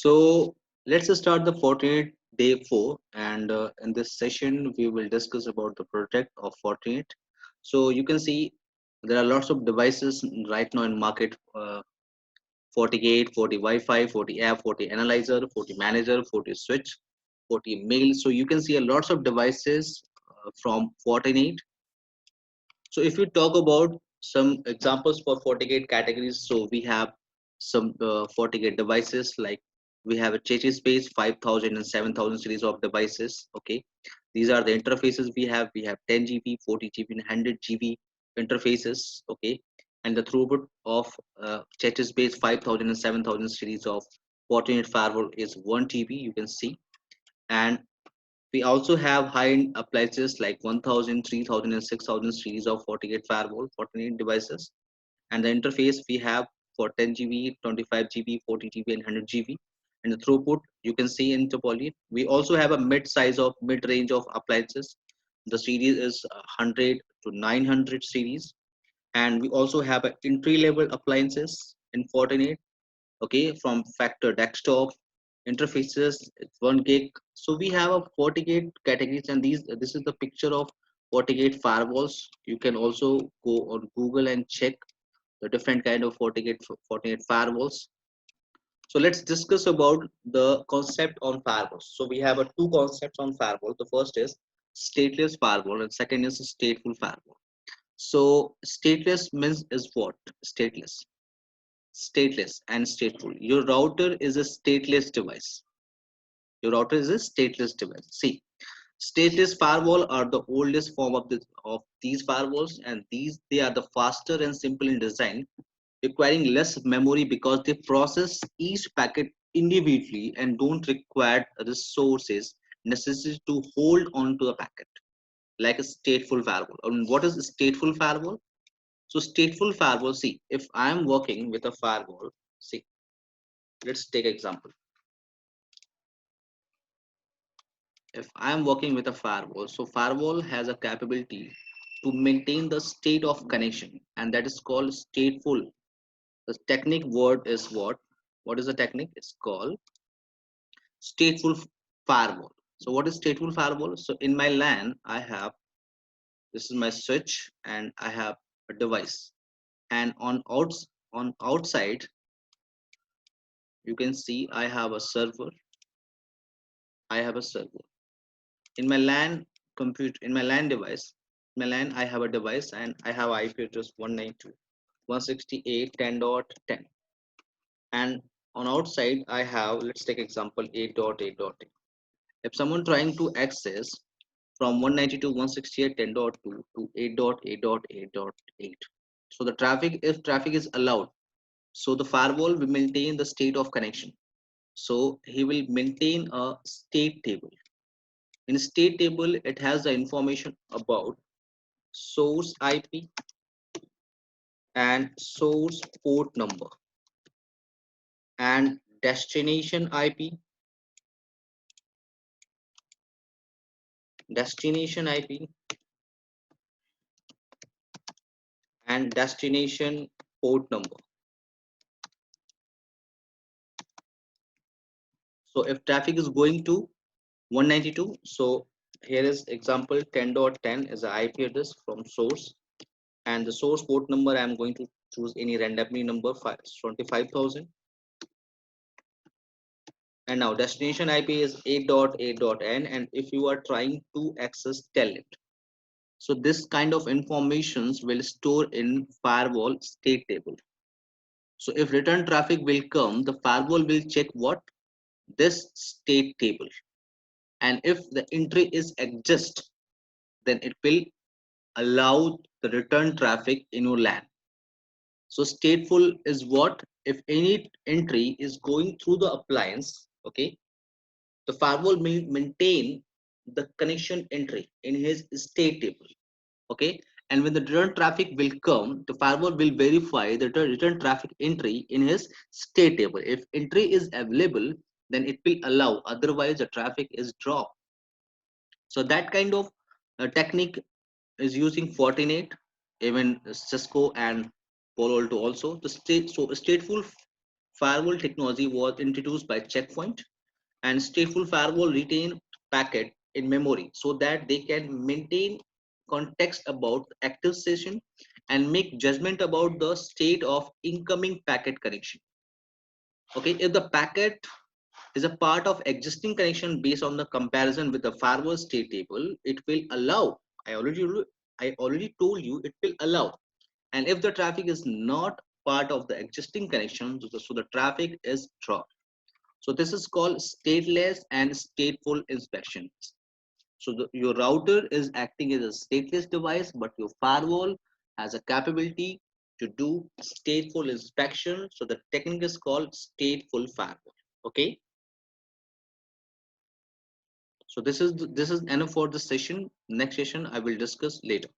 So let's start the Fortinet day 4, and in this session we will discuss about the project of Fortinet. So you can see there are lots of devices right now in market: 40 40 Wi-Fi, 40 app, 40 analyzer, 40 manager, 40 switch, 40 mail. So you can see a lots of devices from Fortinet. So if we talk about some examples for FortiGate categories, so we have some FortiGate devices like we have a Cheche Space 5000 and 7000 series of devices. Okay, these are the interfaces we have. We have 10 GB, 40 GB, and 100 GB interfaces. Okay, and the throughput of Cheche Space 5000 and 7000 series of Fortinet firewall is 1 TB. You can see, and we also have high-end appliances like 1000, 3000, and 6000 series of FortiGate firewall, Fortinet devices. And the interface we have for 10 GB, 25 GB, 40 GB, and 100 GB. And the throughput you can see in topology. We also have a mid-range of appliances. The series is 100 to 900 series. And we also have entry-level appliances in Fortinet, okay, from factor desktop interfaces. It's 1 gig. So we have a FortiGate categories, and this is the picture of FortiGate firewalls. You can also go on Google and check the different kind of FortiGate firewalls. So let's discuss about the concept on firewalls. So we have two concepts on firewall. The first is stateless firewall and second is stateful firewall. So stateless means is what? Stateless and stateful. Your router is a stateless device. Your router is a stateless device. See, stateless firewall are the oldest form of these firewalls, and they are the faster and simple in design, requiring less memory because they process each packet individually and don't require resources necessary to hold on to the packet like a stateful firewall. And what is a stateful firewall? So stateful firewall, see, if I am working with a firewall, see, let's take example. If I am working with a firewall, so firewall has a capability to maintain the state of connection, and that is called stateful. The technique word is what? What is the technique? It's called stateful firewall. So what is stateful firewall? So in my LAN, I have this is my switch, and I have a device, and on outside you can see I have a server. I have a server in my LAN compute in my LAN device. In my LAN, I have a device and I have IP address 192.168.10.10, and on outside I have, let's take example, 8.8.8. If someone trying to access from 192.168.10.2 to 8.8.8.8, so the traffic, if traffic is allowed, so the firewall will maintain the state of connection. So he will maintain a state table. In state table, it has the information about source IP and source port number and destination IP and destination port number. So if traffic is going to 192, so here is example 10.10 is the IP address from source, and the source port number I'm going to choose any randomly number 25,000, and now destination IP is 8.8.n, and if you are trying to access telnet, so this kind of informations will store in firewall state table. So if return traffic will come, the firewall will check what? This state table, and if the entry is exist, then it will allow the return traffic in your LAN. So stateful is what? If any entry is going through the appliance, okay, the firewall will maintain the connection entry in his state table, okay, and when the return traffic will come, the firewall will verify the return traffic entry in his state table. If entry is available, then it will allow, otherwise the traffic is dropped. So that kind of technique is using Fortinet, even Cisco and Palo Alto also. The stateful firewall technology was introduced by Checkpoint, and stateful firewall retain packet in memory so that they can maintain context about active session and make judgment about the state of incoming packet connection. Okay, if the packet is a part of existing connection based on the comparison with the firewall state table, it will allow. I already told you it will allow. And if the traffic is not part of the existing connection, so the traffic is dropped. So this is called stateless and stateful inspection. So your router is acting as a stateless device, but your firewall has a capability to do stateful inspection. So the technique is called stateful firewall. Okay. So this is enough for this session. Next session I will discuss later.